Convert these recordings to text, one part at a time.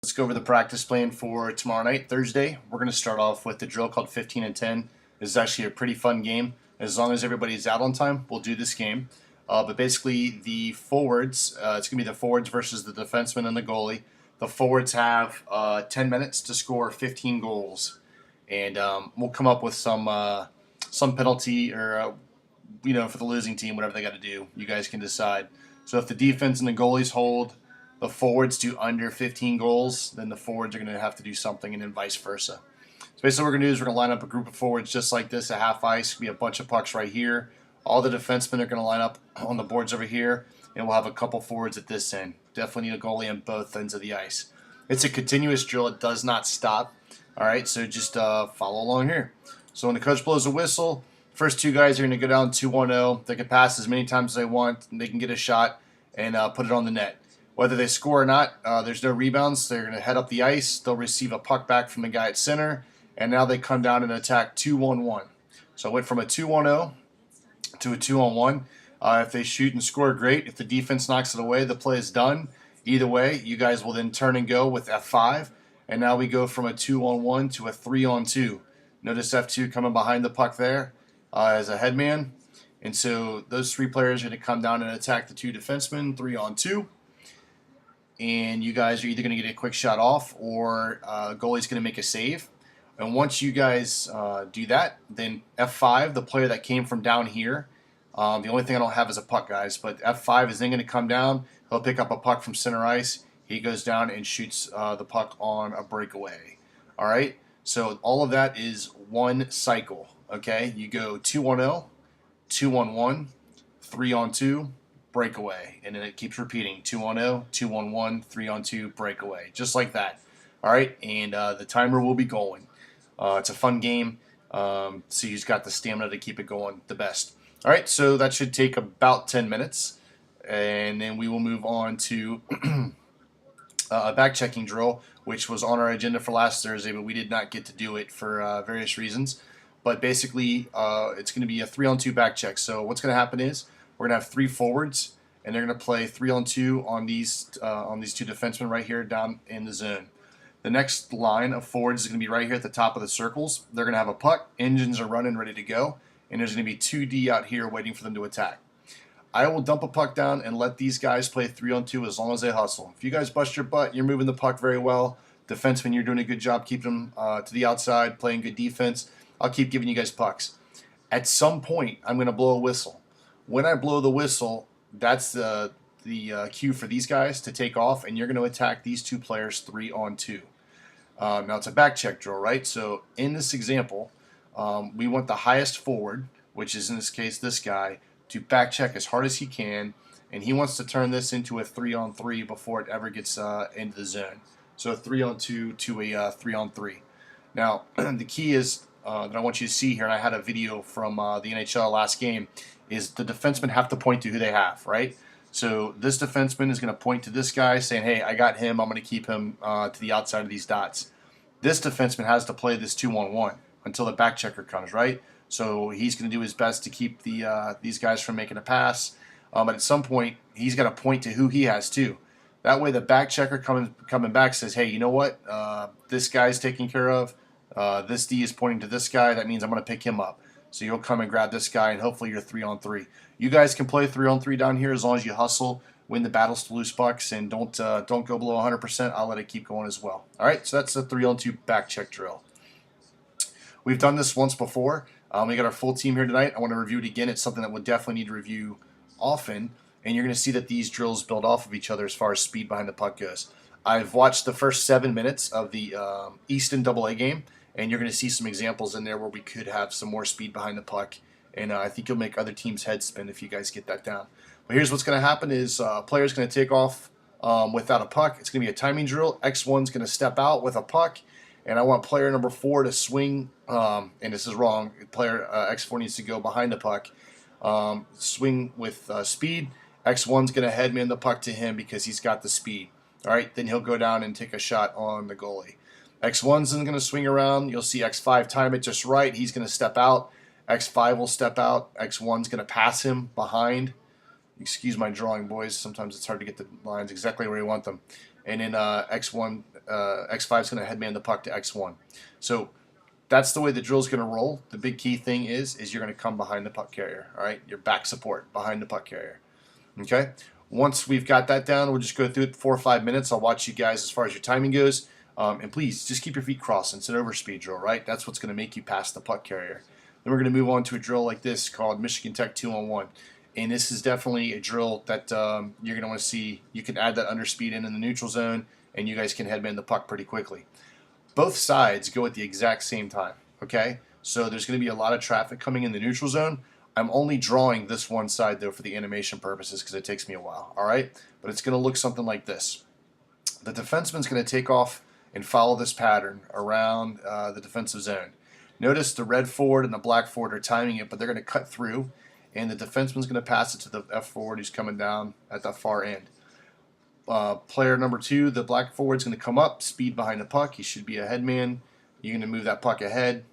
Let's go over the practice plan for tomorrow night, Thursday. We're going to start off with the drill called 15 and 10. This is actually a pretty fun game. As long as everybody's out on time, we'll do this game. But basically, the forwards, it's going to be the forwards versus the defenseman and the goalie. The forwards have 10 minutes to score 15 goals. And we'll come up with some penalty or, for the losing team, whatever they got to do. You guys can decide. So if the defense and the goalies hold the forwards do under 15 goals, then the forwards are going to have to do something, and then vice versa. So basically what we're going to do is we're going to line up a group of forwards just like this at half ice. It'll be a bunch of pucks right here. All the defensemen are going to line up on the boards over here, and we'll have a couple forwards at this end. Definitely need a goalie on both ends of the ice. It's a continuous drill. It does not stop. All right, so just follow along here. So when the coach blows a whistle, first two guys are going to go down 2-1-0. They can pass as many times as they want, and they can get a shot and put it on the net. Whether they score or not, there's no rebounds. They're going to head up the ice. They'll receive a puck back from the guy at center, and now they come down and attack 2-1-1. So it went from a 2-1-0 to a 2-on-1. If they shoot and score, great. If the defense knocks it away, the play is done. Either way, you guys will then turn and go with F5, and now we go from a 2-on-1 to a 3-on-2. Notice F2 coming behind the puck there as a headman. And so those three players are going to come down and attack the two defensemen, 3-on-2. And you guys are either going to get a quick shot off or goalie's going to make a save. And once you guys do that, then F5, the player that came from down here, the only thing I don't have is a puck, guys, but F5 is then going to come down. He'll pick up a puck from center ice. He goes down and shoots the puck on a breakaway. All right? So all of that is one cycle, okay? You go 2-on-0, 2-on-1, 3-on-2, breakaway, and then it keeps repeating 2-on-0, 2-on-1, 3-on-2, breakaway, just like that. All right, and the timer will be going. It's a fun game, so you've got the stamina to keep it going the best. All right, so that should take about 10 minutes, and then we will move on to a back-checking drill, which was on our agenda for last Thursday, but we did not get to do it for various reasons. But basically, it's going to be a 3-on-2 back check. So what's going to happen is we're going to have three forwards, and they're going to play 3-on-2 on these two defensemen right here down in the zone. The next line of forwards is going to be right here at the top of the circles. They're going to have a puck. Engines are running, ready to go, and there's going to be 2D out here waiting for them to attack. I will dump a puck down and let these guys play 3-on-2 as long as they hustle. If you guys bust your butt, you're moving the puck very well. Defensemen, you're doing a good job keeping them to the outside, playing good defense. I'll keep giving you guys pucks. At some point, I'm going to blow a whistle. When I blow the whistle, that's the cue for these guys to take off, and you're going to attack these two players 3-on-2. Now, it's a back check drill, right? So in this example, we want the highest forward, which is in this case this guy, to back check as hard as he can, and he wants to turn this into a 3-on-3 before it ever gets into the zone. So a 3-on-2 to a 3-on-3. Now, the key is that I want you to see here, and I had a video from the NHL last game, is the defensemen have to point to who they have, right? So this defenseman is going to point to this guy saying, hey, I got him. I'm going to keep him to the outside of these dots. This defenseman has to play this 2-on-1 until the back checker comes, right? So he's going to do his best to keep these guys from making a pass. But at some point, he's got to point to who he has too. That way the back checker coming back says, hey, you know what? This guy's taken care of. This D is pointing to this guy. That means I'm going to pick him up. So you'll come and grab this guy, and hopefully you're 3-on-3. You guys can play 3-on-3 down here as long as you hustle, win the battles to loose pucks, and don't go below 100%. I'll let it keep going as well. All right, so that's the 3-on-2 back check drill. We've done this once before. We got our full team here tonight. I want to review it again. It's something that we'll definitely need to review often, and you're going to see that these drills build off of each other as far as speed behind the puck goes. I've watched the first 7 minutes of the Easton AA game, and you're going to see some examples in there where we could have some more speed behind the puck, and I think you'll make other teams' heads spin if you guys get that down. But here's what's going to happen is a player's going to take off without a puck. It's going to be a timing drill. X1's going to step out with a puck, and I want player number 4 to swing, and this is wrong. Player X4 needs to go behind the puck, swing with speed. X1's going to headman the puck to him because he's got the speed. All right, then he'll go down and take a shot on the goalie. X1's going to swing around. You'll see X5 time it just right. He's going to step out. X5 will step out. X1's going to pass him behind. Excuse my drawing, boys. Sometimes it's hard to get the lines exactly where you want them. And then X1 X5 is going to headman the puck to X1. So that's the way the drill is going to roll. The big key thing is you're going to come behind the puck carrier. All right, your back support behind the puck carrier. Okay. Once we've got that down, we'll just go through it 4 or 5 minutes. I'll watch you guys as far as your timing goes. And please, just keep your feet crossed. It's an overspeed drill, right? That's what's going to make you pass the puck carrier. Then we're going to move on to a drill like this called Michigan Tech 2-on-1. And this is definitely a drill that you're going to want to see. You can add that underspeed in the neutral zone, and you guys can headman the puck pretty quickly. Both sides go at the exact same time, okay? So there's going to be a lot of traffic coming in the neutral zone. I'm only drawing this one side, though, for the animation purposes because it takes me a while, all right? But it's going to look something like this. The defenseman's going to take off and follow this pattern around the defensive zone. Notice the red forward and the black forward are timing it, but they're going to cut through, and the defenseman's going to pass it to the F forward who's coming down at the far end. Player number 2, the black forward's going to come up, speed behind the puck. He should be a headman. You're going to move that puck ahead.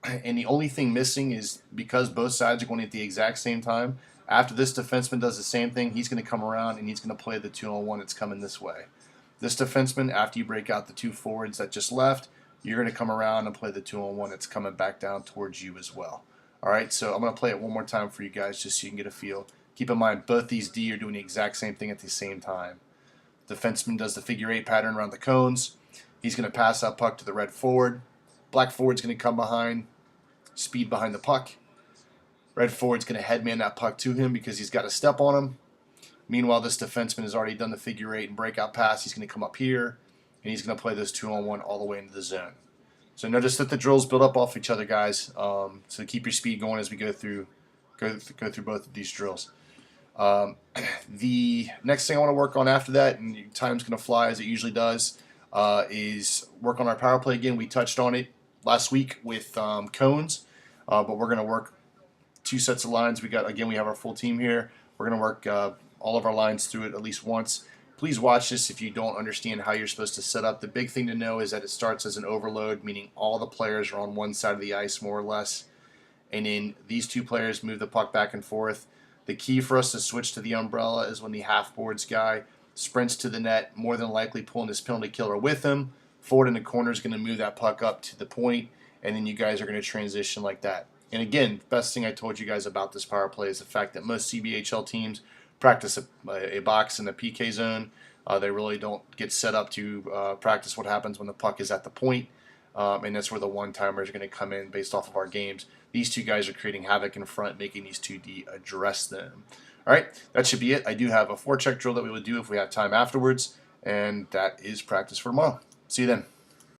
And the only thing missing is because both sides are going at the exact same time, after this defenseman does the same thing, he's going to come around and he's going to play the 2-on-1 that's coming this way. This defenseman, after you break out the 2 forwards that just left, you're going to come around and play the 2-on-1 that's coming back down towards you as well. All right, so I'm going to play it one more time for you guys just so you can get a feel. Keep in mind, both these D are doing the exact same thing at the same time. Defenseman does the figure 8 pattern around the cones. He's going to pass that puck to the red forward. Black forward's going to come behind, speed behind the puck. Red forward's going to headman that puck to him because he's got a step on him. Meanwhile, this defenseman has already done the figure 8 and breakout pass. He's going to come up here, and he's going to play this 2-on-1 all the way into the zone. So notice that the drills build up off each other, guys. So keep your speed going as we go through both of these drills. The next thing I want to work on after that, and time's going to fly as it usually does, is work on our power play again. We touched on it last week with cones, but we're going to work 2 sets of lines. We have our full team here. We're going to work all of our lines through it at least once. Please watch this if you don't understand how you're supposed to set up. The big thing to know is that it starts as an overload, meaning all the players are on one side of the ice more or less, and then these 2 players move the puck back and forth. The key for us to switch to the umbrella is when the half boards guy sprints to the net, more than likely pulling his penalty killer with him. Forward in the corner is going to move that puck up to the point, and then you guys are going to transition like that. And again, best thing I told you guys about this power play is the fact that most CBHL teams practice a box in the PK zone. They really don't get set up to practice what happens when the puck is at the point, and that's where the one-timers are going to come in based off of our games. These 2 guys are creating havoc in front, making these 2D address them. All right, that should be it. I do have a forecheck drill that we would do if we have time afterwards, and that is practice for tomorrow. See you then.